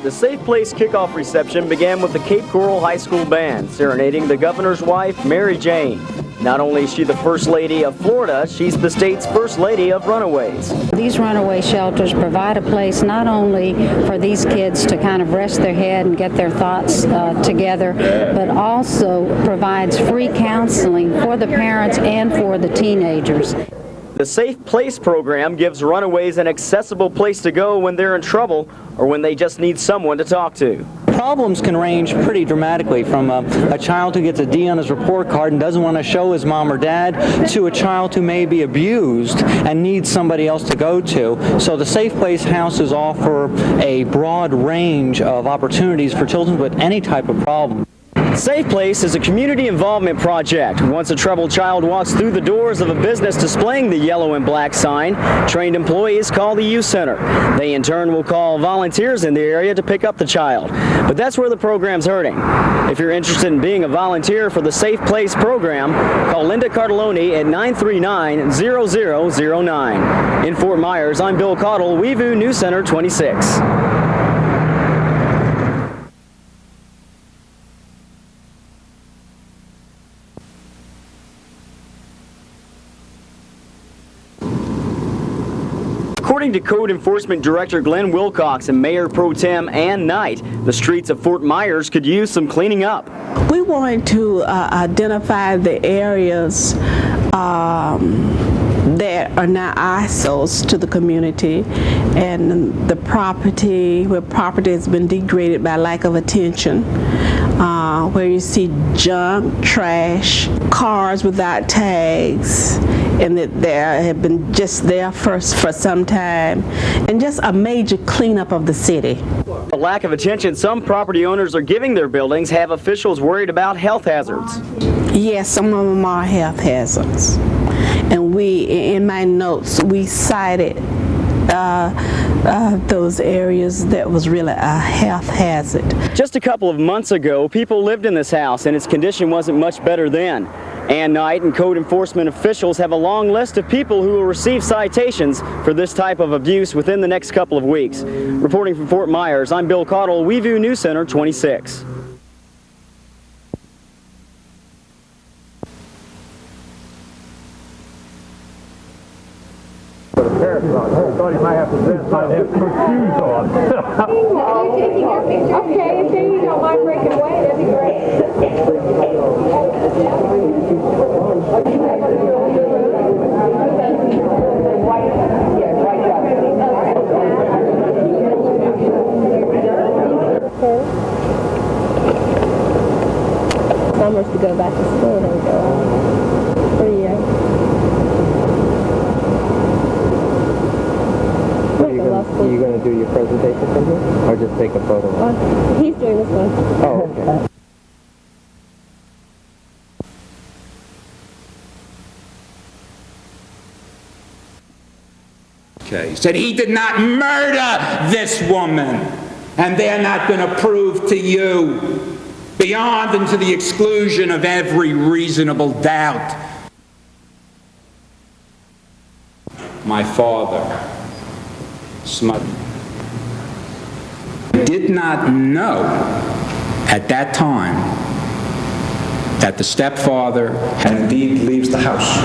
The Safe Place kickoff reception began with the Cape Coral High School Band serenading the governor's wife, Mary Jane. Not only is she the First Lady of Florida, she's the state's First Lady of Runaways. These runaway shelters provide a place not only for these kids to kind of rest their head and get their thoughts together, but also provides free counseling for the parents and for the teenagers. The Safe Place program gives runaways an accessible place to go when they're in trouble or when they just need someone to talk to. Problems can range pretty dramatically from a child who gets a D on his report card and doesn't want to show his mom or dad to a child who may be abused and needs somebody else to go to. So the Safe Place houses offer a broad range of opportunities for children with any type of problem. Safe Place is a community involvement project. Once a troubled child walks through the doors of a business displaying the yellow and black sign, trained employees call the youth center. They in turn will call volunteers in the area to pick up the child. But that's where the program's hurting. If you're interested in being a volunteer for the Safe Place program, call Linda Cardelloni at 939-0009. In Fort Myers, I'm Bill Caudle, WEVU News Center 26. According to Code Enforcement Director Glenn Wilcox and Mayor Pro Tem Ann Knight, the streets of Fort Myers could use some cleaning up. We wanted to identify the areas that are now eyesores to the community, and the property, where property has been degraded by lack of attention, where you see junk, trash, cars without tags, and that they have been just there for some time, and just a major cleanup of the city. The lack of attention some property owners are giving their buildings have officials worried about health hazards. Yes, some of them are health hazards. And in my notes, we cited those areas that was really a health hazard. Just a couple of months ago, people lived in this house and its condition wasn't much better then. Ann Knight and code enforcement officials have a long list of people who will receive citations for this type of abuse within the next couple of weeks. Reporting from Fort Myers, I'm Bill Caudle, WEVU News Center 26. Thought he might have to put shoes on. You're taking your picture. Okay, if you don't mind breaking away, that'd be great. Summers to go back to school, there we go. For a year. Are you going to do your presentation from here, or just take a photo? He's doing this one. Oh, okay. He said he did not murder this woman, and they're not going to prove to you, beyond and to the exclusion of every reasonable doubt. My father did not know at that time that the stepfather and indeed leaves the house.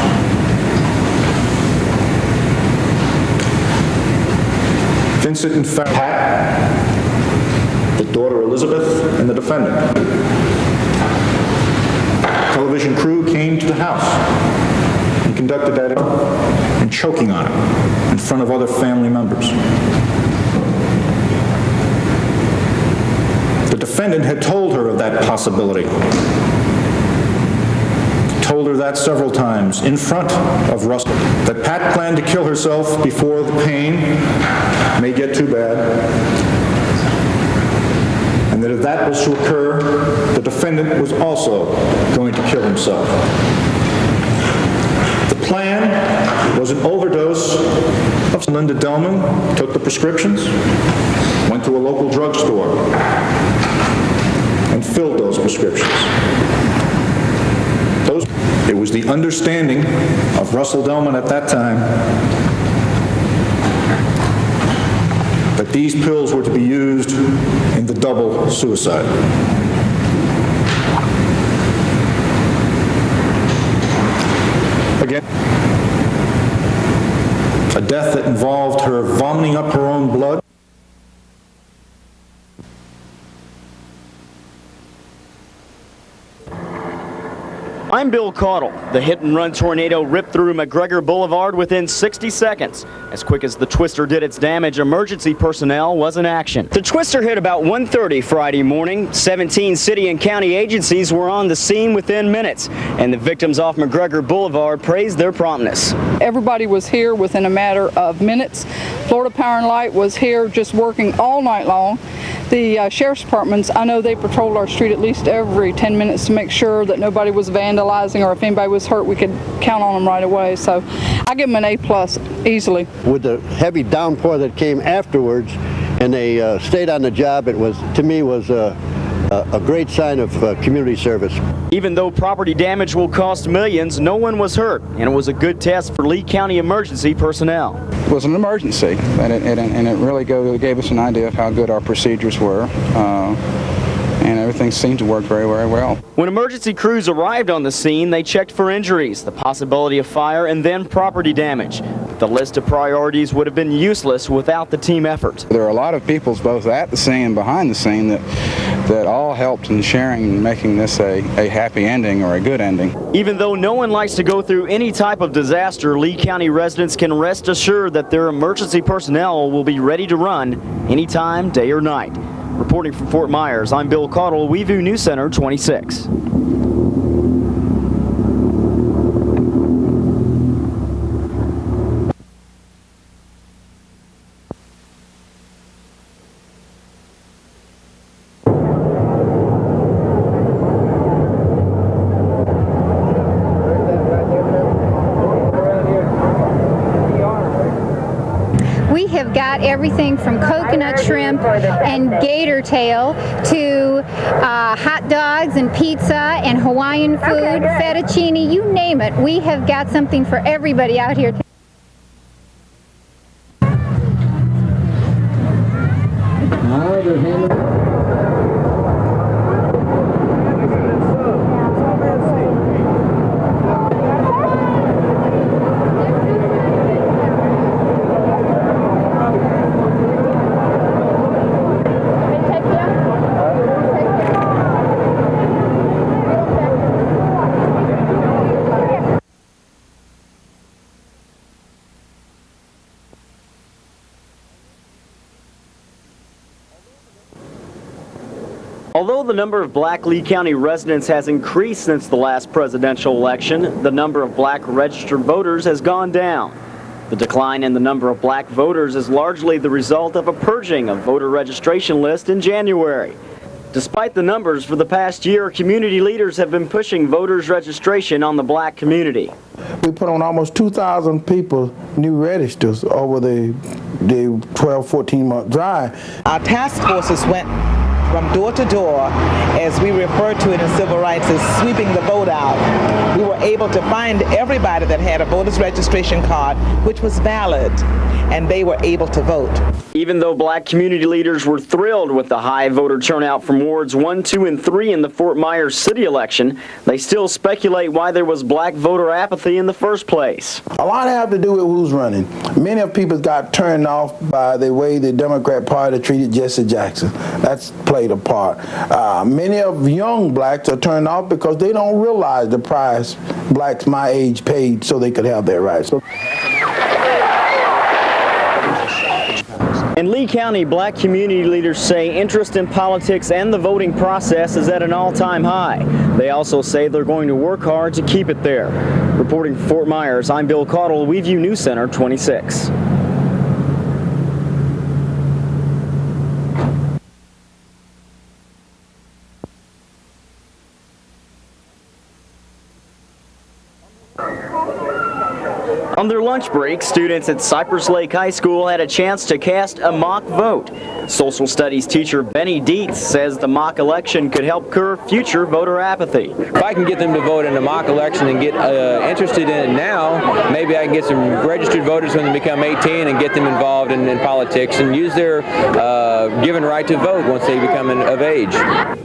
Vincent and Pat, the daughter Elizabeth, and the defendant. Television crew came to the house and conducted that and choking on him in front of other family members. The defendant had told her of that possibility. Told her that several times in front of Russell, that Pat planned to kill herself before the pain may get too bad. if that was to occur, the defendant was also going to kill himself. The plan was an overdose of Linda Delman, took the prescriptions, went to a local drugstore, and filled those prescriptions. It was the understanding of Russell Delman at that time that these pills were to be used in the double suicide. Again, a death that involved her vomiting up her own blood. I'm Bill Caudle. The hit-and-run tornado ripped through McGregor Boulevard within 60 seconds. As quick as the twister did its damage, emergency personnel was in action. The twister hit about 1:30 Friday morning. 17 city and county agencies were on the scene within minutes, and the victims off McGregor Boulevard praised their promptness. Everybody was here within a matter of minutes. Florida Power and Light was here just working all night long. The sheriff's departments, I know they patrolled our street at least every 10 minutes to make sure that nobody was vandalizing, or if anybody was hurt, we could count on them right away. So I give them an A+ easily. With the heavy downpour that came afterwards, and they stayed on the job, it was, to me, was a great sign of community service. Even though property damage will cost millions, no one was hurt, and it was a good test for Lee County emergency personnel. It was an emergency, and it really gave us an idea of how good our procedures were, and everything seemed to work very, very well. When emergency crews arrived on the scene, they checked for injuries, the possibility of fire, and then property damage. The list of priorities would have been useless without the team effort. There are a lot of people both at the scene and behind the scene that all helped in sharing and making this a happy ending or a good ending. Even though no one likes to go through any type of disaster, Lee County residents can rest assured that their emergency personnel will be ready to run anytime, day or night. Reporting from Fort Myers, I'm Bill Caudle, WEVU News Center 26. We have got everything from coconut shrimp and gator tail to hot dogs and pizza and Hawaiian food, fettuccine, you name it. We have got something for everybody out here. Although the number of black Lee County residents has increased since the last presidential election, the number of black registered voters has gone down. The decline in the number of black voters is largely the result of a purging of voter registration lists in January. Despite the numbers for the past year, community leaders have been pushing voters registration on the black community. We put on almost 2,000 people new registers over the 12-14 month drive. Our task forces went from door to door, as we refer to it in civil rights as sweeping the vote out. We were able to find everybody that had a voter's registration card, which was valid, and they were able to vote. Even though black community leaders were thrilled with the high voter turnout from wards 1, 2, and 3 in the Fort Myers city election, they still speculate why there was black voter apathy in the first place. A lot have to do with who's running. Many of people got turned off by the way the Democrat Party treated Jesse Jackson. That's played a part. Many of young blacks are turned off because they don't realize the price blacks my age paid so they could have their rights. In Lee County, black community leaders say interest in politics and the voting process is at an all-time high. They also say they're going to work hard to keep it there. Reporting from Fort Myers, I'm Bill Caudle, WEVU News Center 26. On their lunch break, students at Cypress Lake High School had a chance to cast a mock vote. Social studies teacher Benny Dietz says the mock election could help curb future voter apathy. If I can get them to vote in a mock election and get interested in it now, maybe I can get some registered voters when they become 18 and get them involved in politics and use their given right to vote once they become of age.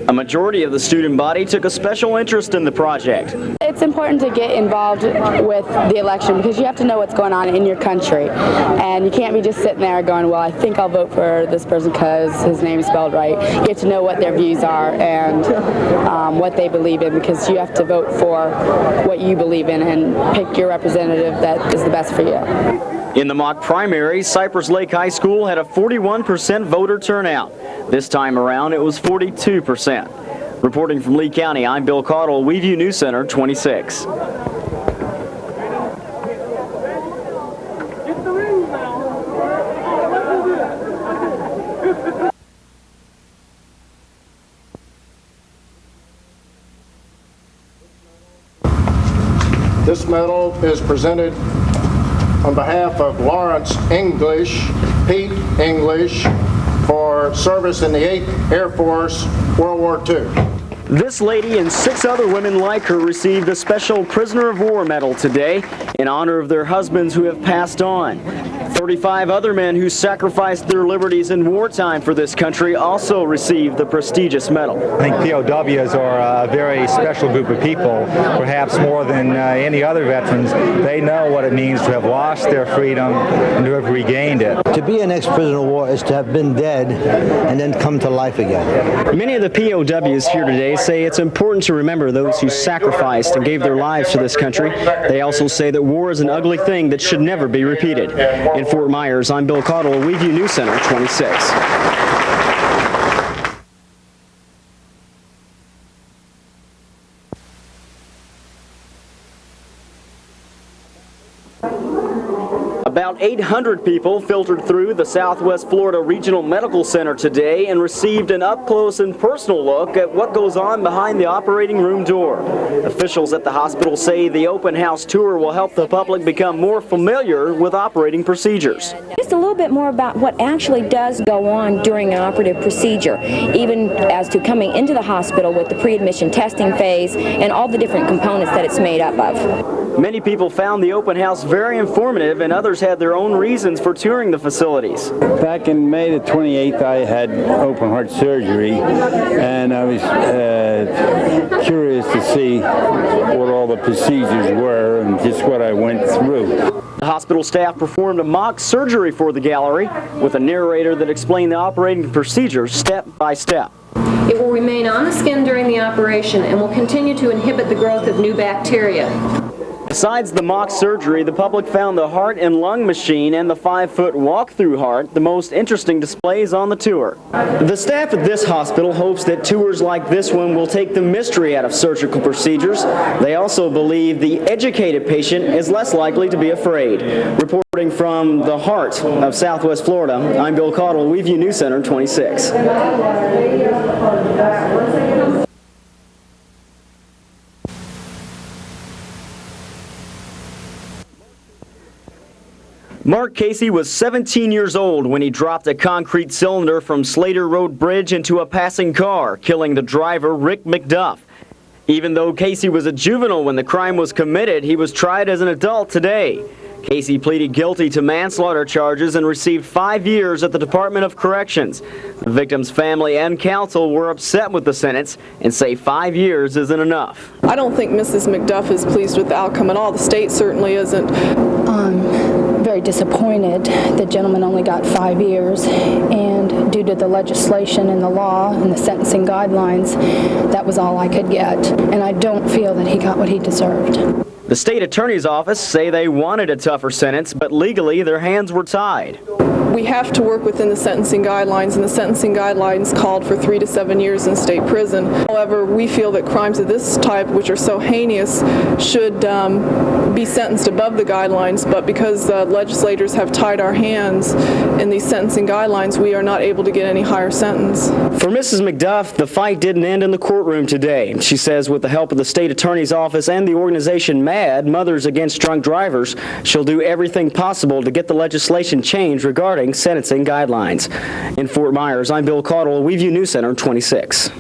A majority of the student body took a special interest in the project. It's important to get involved with the election because you have to know what's going on in your country, and you can't be just sitting there going, well, I think I'll vote for this person because his name is spelled right. You have to know what their views are and what they believe in, because you have to vote for what you believe in and pick your representative that is the best for you. In the mock primary, Cypress Lake High School had a 41% voter turnout. This time around, it was 42%. Reporting from Lee County, I'm Bill Caudle, WEVU News Center 26. This medal is presented on behalf of Lawrence English, Pete English, for service in the 8th Air Force, World War II. This lady and 6 other women like her received a special Prisoner of War medal today in honor of their husbands who have passed on. 35 other men who sacrificed their liberties in wartime for this country also received the prestigious medal. I think POWs are a very special group of people, perhaps more than any other veterans. They know what it means to have lost their freedom and to have regained it. To be an ex-prisoner of war is to have been dead and then come to life again. Many of the POWs here today say it's important to remember those who sacrificed and gave their lives to this country. They also say that war is an ugly thing that should never be repeated. In Fort Myers, I'm Bill Caudle, WEVU News Center 26. About 800 people filtered through the Southwest Florida Regional Medical Center today and received an up-close and personal look at what goes on behind the operating room door. Officials at the hospital say the open house tour will help the public become more familiar with operating procedures. Just a little bit more about what actually does go on during an operative procedure, even as to coming into the hospital with the pre-admission testing phase and all the different components that it's made up of. Many people found the open house very informative, and others had their own reasons for touring the facilities. Back in May the 28th, I had open heart surgery, and I was curious to see what all the procedures were and just what I went through. The hospital staff performed a mock surgery for the gallery with a narrator that explained the operating procedures step by step. It will remain on the skin during the operation and will continue to inhibit the growth of new bacteria. Besides the mock surgery, the public found the heart and lung machine and the 5-foot walk-through heart the most interesting displays on the tour. The staff at this hospital hopes that tours like this one will take the mystery out of surgical procedures. They also believe the educated patient is less likely to be afraid. Reporting from the heart of Southwest Florida, I'm Bill Caudle, WEVU News Center 26. Mark Casey was 17 years old when he dropped a concrete cylinder from Slater Road Bridge into a passing car, killing the driver, Rick McDuff. Even though Casey was a juvenile when the crime was committed, he was tried as an adult today. Casey pleaded guilty to manslaughter charges and received 5 years at the Department of Corrections. The victim's family and counsel were upset with the sentence and say 5 years isn't enough. I don't think Mrs. McDuff is pleased with the outcome at all. The state certainly isn't. Very disappointed. The gentleman only got 5 years, and due to the legislation and the law and the sentencing guidelines, that was all I could get. And I don't feel that he got what he deserved. The state attorney's office say they wanted a tougher sentence, but legally their hands were tied. We have to work within the sentencing guidelines, and the sentencing guidelines called for 3 to 7 years in state prison. However, we feel that crimes of this type, which are so heinous, should be sentenced above the guidelines, but because the legislators have tied our hands in these sentencing guidelines, we are not able to get any higher sentence. For Mrs. McDuff, the fight didn't end in the courtroom today. She says with the help of the state attorney's office and the organization mad, Mothers Against Drunk Drivers shall do everything possible to get the legislation changed regarding sentencing guidelines. In Fort Myers, I'm Bill Caudle, WEVU News Center 26.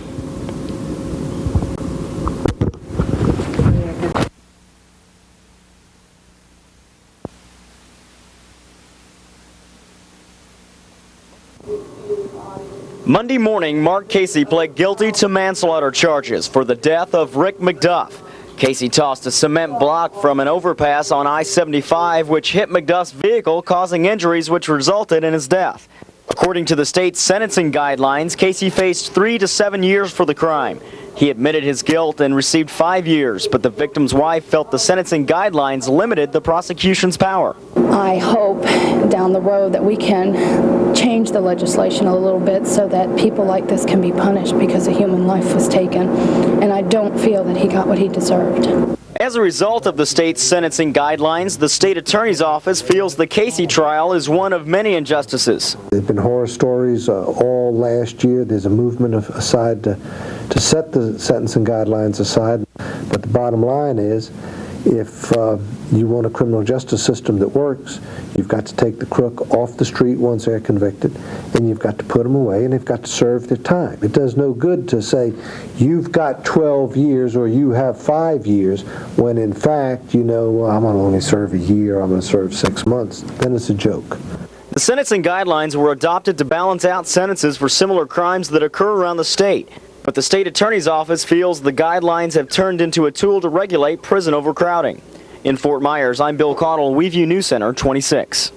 Monday morning, Mark Casey pled guilty to manslaughter charges for the death of Rick McDuff. Casey tossed a cement block from an overpass on I-75, which hit McDuff's vehicle, causing injuries which resulted in his death. According to the state's sentencing guidelines, Casey faced 3 to 7 years for the crime. He admitted his guilt and received 5 years, but the victim's wife felt the sentencing guidelines limited the prosecution's power. I hope down the road that we can change the legislation a little bit so that people like this can be punished because a human life was taken, and I don't feel that he got what he deserved. As a result of the state's sentencing guidelines, the state attorney's office feels the Casey trial is one of many injustices. There have been horror stories all last year. There's a movement aside to set the sentencing guidelines aside. But the bottom line is, if you want a criminal justice system that works, you've got to take the crook off the street once they're convicted, and you've got to put them away, and they've got to serve their time. It does no good to say, you've got 12 years or you have 5 years, when in fact, you know, well, I'm going to only serve a year, I'm going to serve 6 months. Then it's a joke. The sentencing guidelines were adopted to balance out sentences for similar crimes that occur around the state. But the state attorney's office feels the guidelines have turned into a tool to regulate prison overcrowding. In Fort Myers, I'm Bill Caudle, WEVU News Center 26.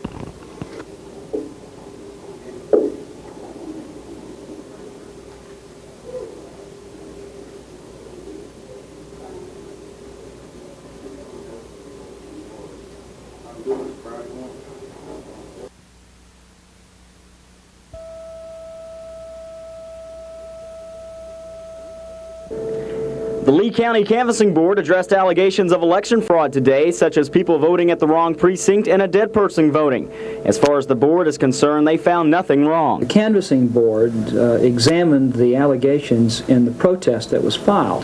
The Lee County Canvassing Board addressed allegations of election fraud today, such as people voting at the wrong precinct and a dead person voting. As far as the board is concerned, they found nothing wrong. The Canvassing Board examined the allegations in the protest that was filed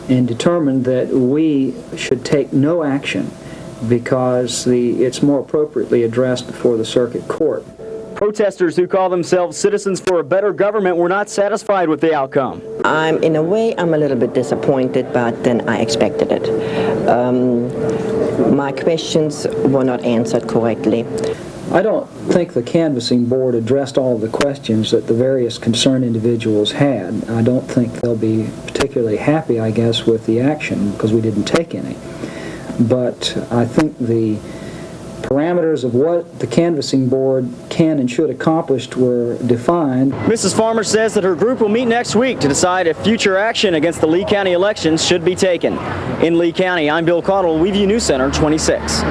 and determined that we should take no action because it's more appropriately addressed before the circuit court. Protesters who call themselves Citizens for a Better Government were not satisfied with the outcome. In a way, I'm a little bit disappointed, but then I expected it. My questions were not answered correctly. I don't think the Canvassing Board addressed all of the questions that the various concerned individuals had. I don't think they'll be particularly happy, I guess, with the action because we didn't take any. But I think the parameters of what the Canvassing Board can and should accomplish were defined. Mrs. Farmer says that her group will meet next week to decide if future action against the Lee County elections should be taken. In Lee County, I'm Bill Caudle, WEVU News Center 26.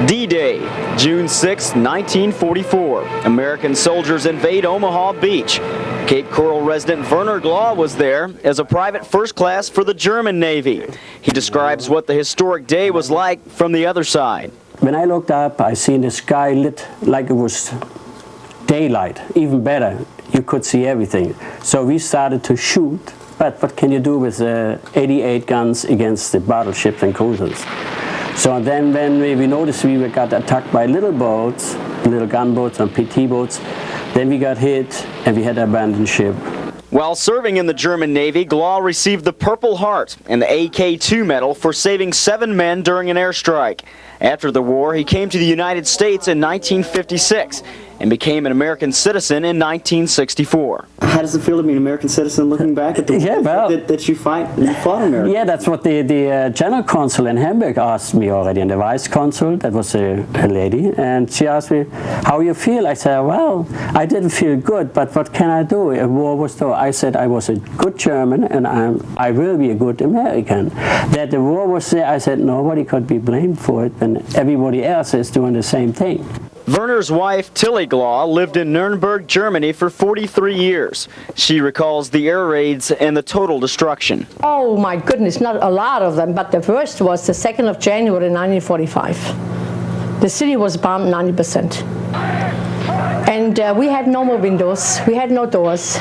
D-Day, June 6, 1944. American soldiers invade Omaha Beach. Cape Coral resident Werner Glaw was there as a private first class for the German Navy. He describes what the historic day was like from the other side. When I looked up, I seen the sky lit like it was daylight, even better. You could see everything. So we started to shoot, but what can you do with 88 guns against the battleships and cruisers? So then when we noticed we got attacked by little boats, little gunboats and PT boats, then we got hit and we had to abandon ship. While serving in the German Navy, Glaw received the Purple Heart and the AK-2 medal for saving 7 men during an airstrike. After the war, he came to the United States in 1956 and became an American citizen in 1964. How does it feel to be an American citizen looking back at the that you fought America? Yeah, that's what the general consul in Hamburg asked me already, and the vice consul, that was a lady, and she asked me, how you feel? I said, well, I didn't feel good, but what can I do? A war was there. I said I was a good German, and I will be a good American. That the war was there, I said nobody could be blamed for it, and everybody else is doing the same thing. Werner's wife, Tilly Glaw, lived in Nuremberg, Germany for 43 years. She recalls the air raids and the total destruction. Oh my goodness, not a lot of them, but the first was the 2nd of January 1945. The city was bombed 90%. And we had no more windows, we had no doors.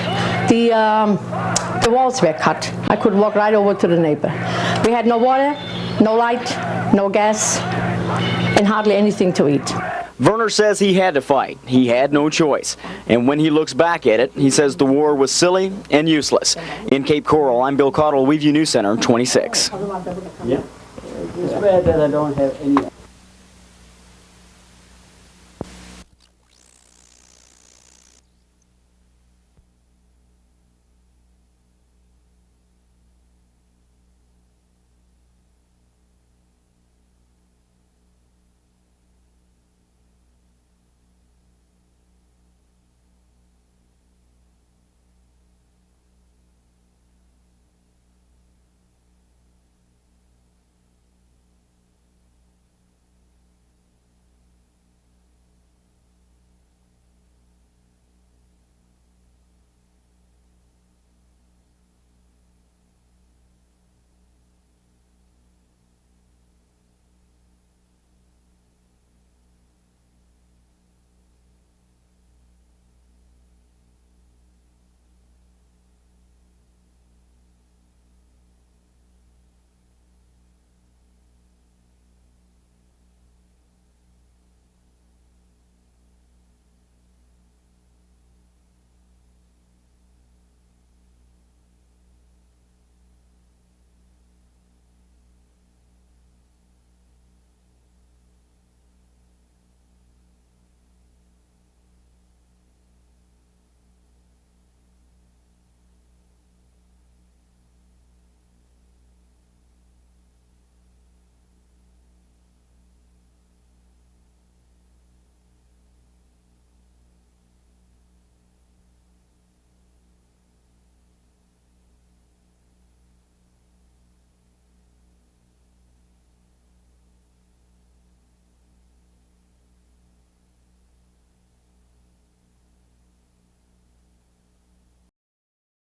The walls were cut. I could walk right over to the neighbor. We had no water, no light, no gas, and hardly anything to eat. Werner says he had to fight. He had no choice. And when he looks back at it, he says the war was silly and useless. In Cape Coral, I'm Bill Cottle, WEVU News Center 26. Yeah. It's bad that I don't have any.